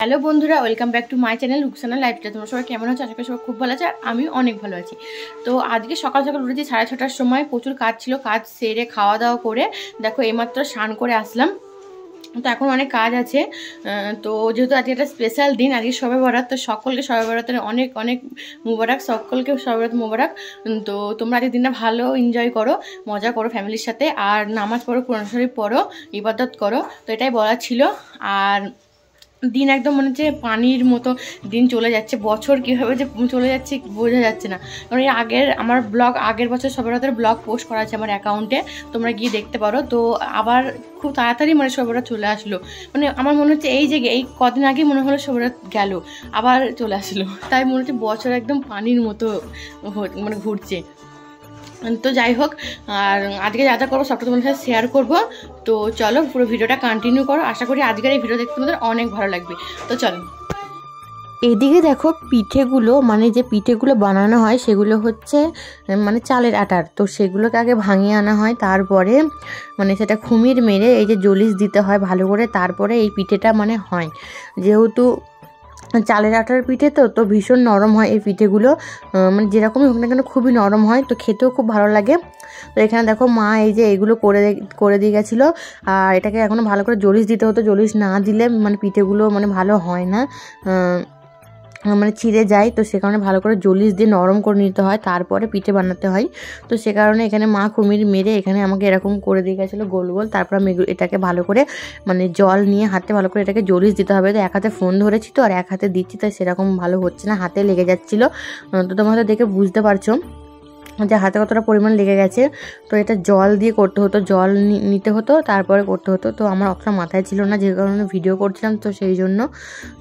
Hello বন্ধুরা, welcome back to my channel Rukhsana lifestyle. তোমরা সবাই কেমন আছো? আজকে সবাই খুব ভালো আছে আর আমি অনেক ভালো আছি। তো আজকে সকাল সকাল উঠেছি 6:30টার সময়। প্রচুর কাজ ছিল, কাজ সেরে খাওয়া দাওয়া করে দেখো এইমাত্র স্নান করে আসলাম। তো এখন অনেক কাজ আছে। তো যেহেতু আজকে একটা স্পেশাল দিন, আজকে শবে বরাত, তো সকলকে শবে বরাতের অনেক অনেক মুবারক, সকলকে শবে বরাত মুবারক। তো তোমরা আজকের দিনটা ভালো এনজয় করো, মজা করো ফ্যামিলির সাথে, আর নামাজ পড়ো, কোরআন শরীফ পড়ো, ইবাদত করো। তো এটাই বলার ছিল। আর দিন একদম মনে হচ্ছে পানির মতো দিন চলে যাচ্ছে, বছর কীভাবে যে চলে যাচ্ছে বোঝা যাচ্ছে না। কারণ এই আমার আগের বছর শবে বরাতের ব্লগ পোস্ট করা আছে আমার অ্যাকাউন্টে, তোমরা গিয়ে দেখতে পারো। তো আবার খুব তাড়াতাড়ি শবে বরাত চলে আসলো। আমার মনে হচ্ছে এই কদিন আগেই মনে হলো শবে বরাত গেল, আবার চলে আসলো। তাই মনে হচ্ছে বছর একদম পানির মতো ঘুরছে। তো যাই হোক, আর আজকে যা যা করবো সবটা তোমাদের সাথে শেয়ার করবো। তো চলো পুরো ভিডিওটা কন্টিনিউ করো, আশা করি আজকের এই ভিডিও দেখতে তোমাদের অনেক ভালো লাগবে। তো চলো, এদিকে দেখো পিঠেগুলো, যে পিঠেগুলো বানানো হয় সেগুলো হচ্ছে চালের আটার। তো সেগুলোকে আগে ভাঙিয়ে আনা হয়, তারপরে সেটা খুমির মেরে এই যে জলিস দিতে হয় ভালো করে, তারপরে এই পিঠেটা হয়। যেহেতু চালের আটার পিঠে তো ভীষণ নরম হয় এই পিঠেগুলো, যেরকমই হোক না কেন খুবই নরম হয়, তো খেতেও খুব ভালো লাগে। তো এখানে দেখো মা এই যে এইগুলো করে দিয়ে গেছিলো। আর এটাকে এখনও ভালো করে জলিস দিতে হতো, জলিস না দিলে পিঠেগুলো ভালো হয় না, ছিঁড়ে যায়। তো সে কারণে ভালো করে জলিস দিয়ে নরম করে নিতে হয়, তারপরে পিঠে বানাতে হয়। তো সে কারণে এখানে মা খুমির মেরে এখানে আমাকে এরকম করে দিয়ে গেছিলো গোল গোল। তারপর আমি এটাকে ভালো করে জল নিয়ে হাতে ভালো করে এটাকে জলিস দিতে হবে। তো এক হাতে ফোন ধরেছি তো, আর এক হাতে দিচ্ছি, তাই সেরকম ভালো হচ্ছে না, হাতে লেগে যাচ্ছিলো। তো তোমরা হয়তো দেখে বুঝতে পারছো যে হাতে কতটা পরিমাণ লেগে গেছে। তো এটা জল দিয়ে করতে হতো, জল নিতে হতো, তারপরে করতে হতো। তো আমার অতটা মাথায় ছিল না, যে কারণে ভিডিও করছিলাম, তো সেই জন্য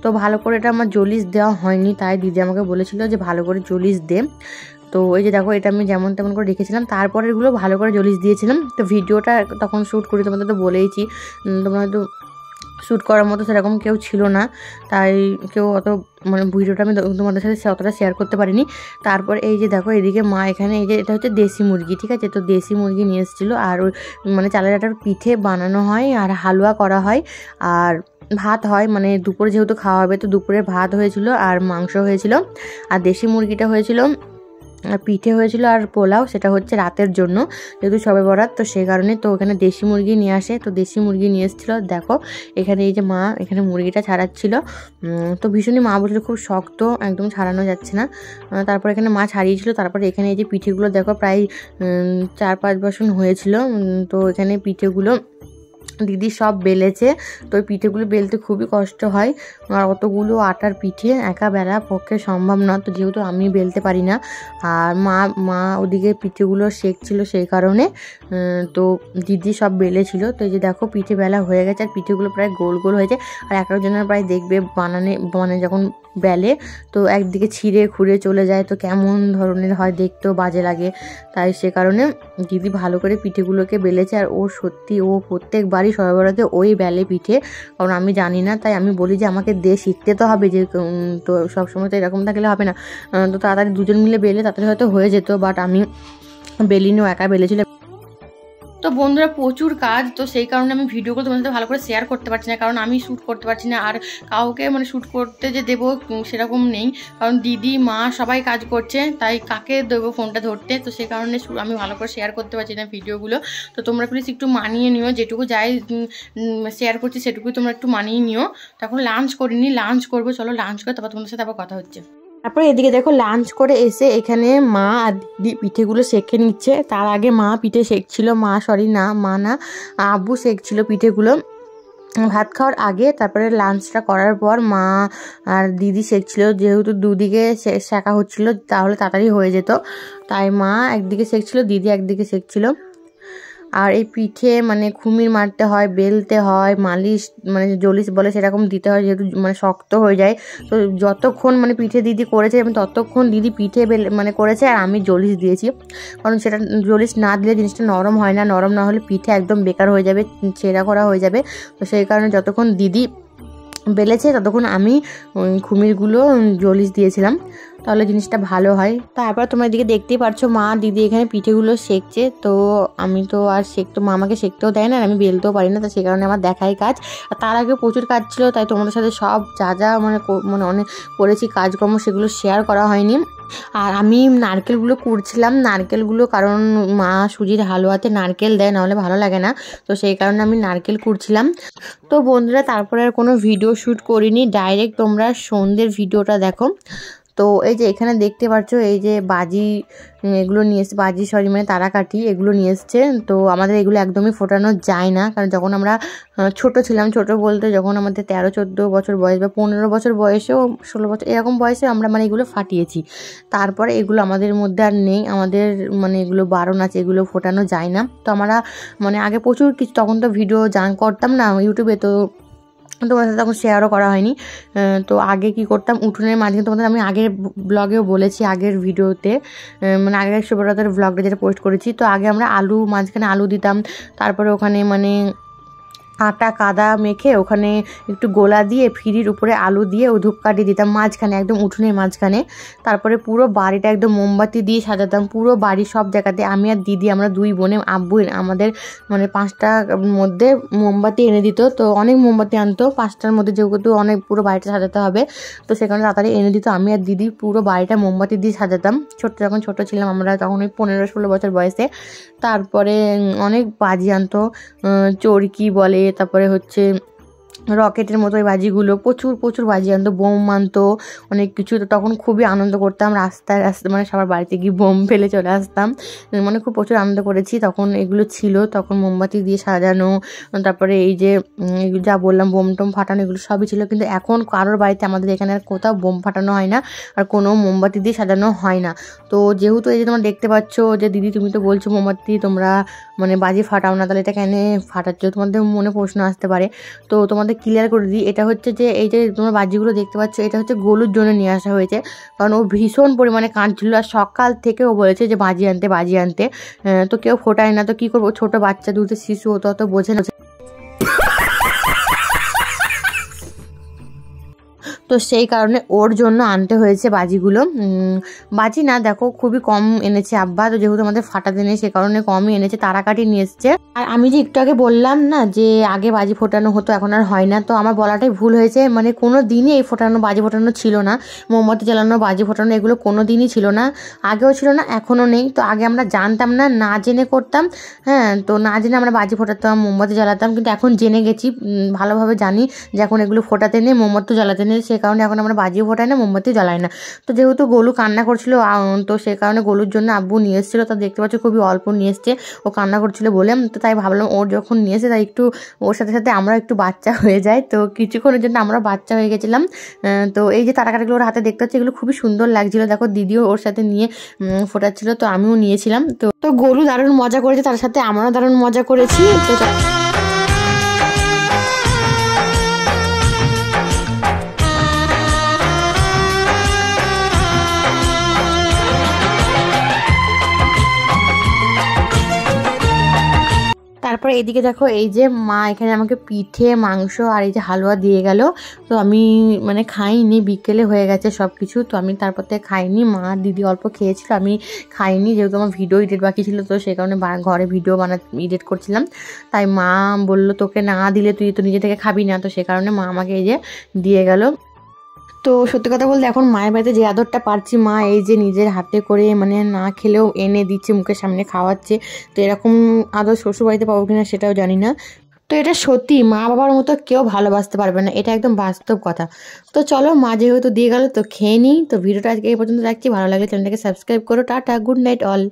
তো ভালো করে এটা আমার জলিস দেওয়া হয়নি। তাই দিদি আমাকে বলেছিল যে ভালো করে জলিস দে। তো এই যে দেখো, এটা আমি যেমন তেমন করে রেখেছিলাম, তারপরে এগুলো ভালো করে জলিস দিয়েছিলাম। তো ভিডিওটা তখন শ্যুট করি, তোমাদের তো বলেইছি, তোমরা হয়তো শ্যুট করার মতো সেরকম কেউ ছিল না, তাই কেউ অত ভিডিওটা আমি তোমাদের সাথে অতটা শেয়ার করতে পারিনি। তারপর এই যে দেখো, এদিকে মা এখানে এই যে এটা হচ্ছে দেশি মুরগি, ঠিক আছে। তো দেশি মুরগি নিয়ে এসেছিলো, আর চালের আটার পিঠে বানানো হয়, আর হালুয়া করা হয়, আর ভাত হয়। দুপুরে যেহেতু খাওয়া হবে, তো দুপুরে ভাত হয়েছিল, আর মাংস হয়েছিল, আর দেশি মুরগিটা হয়েছিল, আর পিঠে হয়েছিল, আর পোলাও, সেটা হচ্ছে রাতের জন্য, যেহেতু শবে বরাত। তো সেই কারণে তো ওখানে দেশি মুরগি নিয়ে আসে, তো দেশি মুরগি নিয়ে এসেছিলো। দেখো এখানে এই যে মা এখানে মুরগিটা ছাড়াচ্ছিল, তো ভীষণই মা বলছিল খুব শক্ত, একদম ছাড়ানো যাচ্ছে না। তারপর এখানে মা ছাড়িয়েছিল। তারপরে এখানে এই যে পিঠেগুলো দেখো প্রায় 4-5 বাসন হয়েছিল। তো এখানে পিঠেগুলো দিদি সব বেলেছে। তো ওই পিঠেগুলো বেলতে খুবই কষ্ট হয়, আর অতগুলো আটার পিঠে একা বেলা পক্ষে সম্ভব না। তো যেহেতু আমি বেলতে পারি না, আর মা ওদিকে পিঠেগুলো শেখছিল, সেই কারণে তো দিদি সব বেলেছিল। তো এই যে দেখো পিঠে বেলা হয়ে গেছে, আর পিঠেগুলো প্রায় গোল গোল হয়েছে। আর এক একজনের প্রায় দেখবে যখন বেলে, তো একদিকে ছিঁড়ে খুঁড়ে চলে যায়, তো কেমন ধরনের হয়, দেখতেও বাজে লাগে। তাই সে কারণে দিদি ভালো করে পিঠেগুলোকে বেলেছে। আর ও প্রত্যেকবারই শবে বরাতে ওই বেলে পিঠে, কারণ আমি জানি না, তাই আমি বলি যে আমাকে শিখতে তো হবে, যে তো সবসময় তো এরকম থাকলে হবে না। তো তাড়াতাড়ি দুজন মিলে বেলে তাড়াতাড়ি হয়তো হয়ে যেত, বাট আমি বেলিনি, ও একা বেলেছিল। তো বন্ধুরা প্রচুর কাজ, তো সেই কারণে আমি ভিডিওগুলো তোমাদের সাথে ভালো করে শেয়ার করতে পারছি না, কারণ আমি শ্যুট করতে পারছি না, আর কাউকে শ্যুট করতে যে দেবো সেরকম নেই, কারণ দিদি মা সবাই কাজ করছে, তাই কাকে দেবো ফোনটা ধরতে। তো সেই কারণে আমি ভালো করে শেয়ার করতে পারছি না ভিডিওগুলো। তো তোমরা প্লিজ একটু মানিয়ে নিও, যেটুকু যাই শেয়ার করছি সেটুকুই তোমরা একটু মানিয়ে নিও। তখন লাঞ্চ করিনি, লাঞ্চ করবো, চলো লাঞ্চ করে তারপর তোমাদের সাথে আবার কথা হচ্ছে। তারপরে এদিকে দেখো লাঞ্চ করে এসে এখানে মা আর দিদি পিঠেগুলো সেঁকে নিচ্ছে। তার আগে মা পিঠে সেঁকছিল, মা না আব্বু সেঁকছিল পিঠেগুলো ভাত খাওয়ার আগে। তারপরে লাঞ্চটা করার পর মা আর দিদি সেঁকছিল, যেহেতু দুদিকে সেঁকা হচ্ছিলো তাহলে তাড়াতাড়ি হয়ে যেত, তাই মা একদিকে সেঁকছিল, দিদি একদিকে সেঁকছিল। আর এই পিঠে খুমির মারতে হয়, বেলতে হয়, মালিশ জলিস বলে সেরকম দিতে হয়, যেহেতু শক্ত হয়ে যায়। তো যতক্ষণ পিঠে দিদি করেছে আমি ততক্ষণ দিদি পিঠে করেছে, আর আমি জলিস দিয়েছি, কারণ সেটা জলিস না দিলে জিনিসটা নরম হয় না, নরম না হলে পিঠে একদম বেকার হয়ে যাবে, ছেঁড়া করা হয়ে যাবে। তো সেই কারণে যতক্ষণ দিদি বেলেছে ততক্ষণ আমি খুমিরগুলো জলিস দিয়েছিলাম, তাহলে জিনিসটা ভালো হয়। তারপর তোমরা এদিকে দেখতেই পারছো মা দিদি এখানে পিঠেগুলো সেঁকছে। তো আমি তো আর মা আমাকে সেঁকতেও দেয় না, আর আমি বেলতেও পারি না, তো সেই কারণে আমার দেখাই কাজ। আর তার আগে প্রচুর কাজ ছিল, তাই তোমাদের সাথে সব যা মানে অনেক করেছি কাজকর্ম সেগুলো শেয়ার করা হয়নি। আর আমি নারকেলগুলো কুড়ছিলাম, নারকেলগুলো কারণ মা সুজির হালুয়াতে নারকেল দেয়, নাহলে ভালো লাগে না, তো সেই কারণে আমি নারকেল কুড়ছিলাম। তো বন্ধুরা তারপরে আর কোনো ভিডিও শ্যুট করিনি, ডাইরেক্ট তোমরা সন্ধ্যের ভিডিওটা দেখো। তো এই যে এখানে দেখতে পাচ্ছ এই যে বাজি এগুলো নিয়ে এসছে, বাজি সরি মানে তারাকাঠি এগুলো নিয়ে এসছে। তো আমাদের এগুলো একদমই ফোটানো যায় না, কারণ যখন আমরা ছোট ছিলাম, ছোট বলতে যখন আমাদের 13-14 বছর বয়স বা 15 বছর বয়সেও 16 বছর এরকম বয়সে আমরা মানে এগুলো ফাটিয়েছি। তারপরে এগুলো আমাদের মধ্যে আর নেই, আমাদের মানে এগুলো বারণ আছে, এগুলো ফোটানো যায় না। তো আমরা মানে আগে প্রচুর কিছু, তখন তো ভিডিও করতাম না ইউটিউবে, তো তোমাদের সাথে তখন শেয়ারও করা হয়নি। তো আগে কি করতাম, উঠোনের মাঝখানে তোমাদের আমি আগের ব্লগেও বলেছি, আগের ভিডিওতে মানে আগের শুভরাতের ব্লগটা যেটা পোস্ট করেছি। তো আগে আমরা মাঝখানে আলু দিতাম, তারপরে ওখানে মানে আটা কাদা মেখে ওখানে একটু গোলা দিয়ে ফিরির উপরে আলু দিয়ে ও ধূপকাঠি দিতাম মাঝখানে, একদম উঠোনের মাঝখানে। তারপরে পুরো বাড়িটা একদম মোমবাতি দিয়ে সাজাতাম, পুরো বাড়ি সব জায়গাতে। আমি আর দিদি আমরা 2 বোনে, আব্বু আমাদের মানে 5টার মধ্যে মোমবাতি এনে দিত। তো অনেক মোমবাতি আনতো 5টার মধ্যে, যেহেতু অনেক পুরো বাড়িটা সাজাতে হবে, তো সেখানে তাড়াতাড়ি এনে দিত। আমি আর দিদি পুরো বাড়িটা মোমবাতি দিয়ে সাজাতাম, যখন ছোট ছিলাম আমরা, তখন ওই 15-16 বছর বয়সে। তারপরে অনেক বাজি আনতো, চরকি বলে, তারপরে হচ্ছে রকেটের মতো এই বাজিগুলো, প্রচুর বাজি আনতো, বোম আনতো, অনেক কিছু। তো তখন খুবই আনন্দ করতাম, রাস্তায় মানে সবার বাড়িতে গিয়ে বোম ফেলে চলে আসতাম, মানে খুব প্রচুর আনন্দ করেছি। তখন এগুলো ছিল, তখন মোমবাতি দিয়ে সাজানো, তারপরে এই যে যা বললাম বোম টোম ফাটানো, এগুলো সবই ছিল। কিন্তু এখন কারোর বাড়িতে আমাদের এখানে আর কোথাও বোম ফাটানো হয় না, আর কোনো মোমবাতি দিয়ে সাজানো হয় না। তো যেহেতু এই যে তোমরা দেখতে পাচ্ছ যে দিদি তুমি তো বলছো মোমবাতি তোমরা মানে বাজি ফাটাও না, তাহলে এটা কেন ফাটাচ্ছ, তোমাদের মনে প্রশ্ন আসতে পারে। তো তোমাদের ক্লিয়ার করে দিই, এটা হচ্ছে যে এই যে তোমরা বাজিগুলো দেখতে পাচ্ছ, এটা হচ্ছে গোলুর জন্য নিয়ে আসা হয়েছে, কারণ ও ভীষণ পরিমাণে কাঁদছিল, আর সকাল থেকে ও বলেছে যে বাজি আনতে। তো কেউ ফোটায় না, তো কী করবো, ছোট বাচ্চা, দুধের শিশু, ও তো বোঝে না। তো সেই কারণে ওর জন্য আনতে হয়েছে বাজিগুলো। বাজি না দেখো খুবই কম এনেছে আব্বা, তো যেহেতু আমাদের ফাটাতে নেই সে কারণে কমই এনেছে, তারাকাঠি নিয়ে এসছে। আর আমি যে একটু আগে বললাম না যে আগে বাজি ফোটানো হতো, এখন আর হয় না, তো আমার বলাটাই ভুল হয়েছে। মানে কোনো দিনই এই বাজি ফোটানো ছিল না, মোমবাতি জ্বালানো, বাজি ফোটানো এগুলো কোনো দিনই ছিল না, আগেও ছিল না এখনও নেই। তো আগে আমরা জানতাম না, না জেনে করতাম, হ্যাঁ, তো না জেনে আমরা বাজি ফোটাতাম, মোমবাতি জ্বালাতাম। কিন্তু এখন জেনে গেছি, ভালোভাবে জানি যে এখন এগুলো ফোটাতে নেই, মোমবাতি জ্বালাতে নেই, সে কারণে এখন আমরা বাজিও ফোটাই না, মোমবাতি জ্বালাই না। তো যেহেতু গোলু কান্না করছিল, তো সে কারণে গোলুর জন্য আব্বু নিয়ে এসেছিলো, তা দেখতে পাচ্ছ খুবই অল্প নিয়ে এসছে, ও কান্না করছিল বলে। তো তাই ভাবলাম ওর যখন নিয়ে এসে তাই একটু ওর সাথে সাথে আমরা একটু বাচ্চা হয়ে যাই, তো কিছুক্ষণের জন্য আমরা বাচ্চা হয়ে গেছিলাম। তো এই যে তারাকাঠিগুলো ওর হাতে দেখতে পাচ্ছি, এগুলো খুবই সুন্দর লাগছিল, দেখো দিদিও ওর সাথে নিয়ে ফোটাচ্ছিল, তো আমিও নিয়েছিলাম। তো গোলু দারুণ মজা করেছে, তার সাথে আমরাও দারুণ মজা করেছি। তো তারপরে এদিকে দেখো এই যে মা এখানে আমাকে পিঠে, মাংস আর এই যে হালুয়া দিয়ে গেল। তো আমি মানে খাইনি, বিকেলে হয়ে গেছে সব কিছু, তো আমি তারপর থেকে খাইনি। মা দিদি অল্প খেয়েছিল, আমি খাইনি, যেহেতু আমার ভিডিও এডিট বাকি ছিল, তো সেই কারণে ঘরে ভিডিও এডিট করছিলাম। তাই মা বললো তোকে না দিলে তুই তো নিজে থেকে খাবি না, তো সে কারণে মা আমাকে এই যে দিয়ে গেল। তো সত্যি কথা বলতে এখন মায়ের বাড়িতে যে আদরটা পাচ্ছি, মা এই যে নিজের হাতে করে মানে না খেলেও এনে দিচ্ছে, মুখের সামনে খাওয়াচ্ছে, তো এরকম আদর শ্বশুরবাড়িতে পাবো কিনা সেটাও জানি না। তো এটা সত্যি মা বাবার মতো কেউ ভালোবাসতে পারবে না, এটা একদম বাস্তব কথা। তো চলো মা যেহেতু দিয়ে গেল তো খেয়ে নিই। তো ভিডিওটা আজকে এই পর্যন্ত রাখছি, ভালো লাগলে চ্যানেলটাকে সাবস্ক্রাইব করো। Tata, good night all.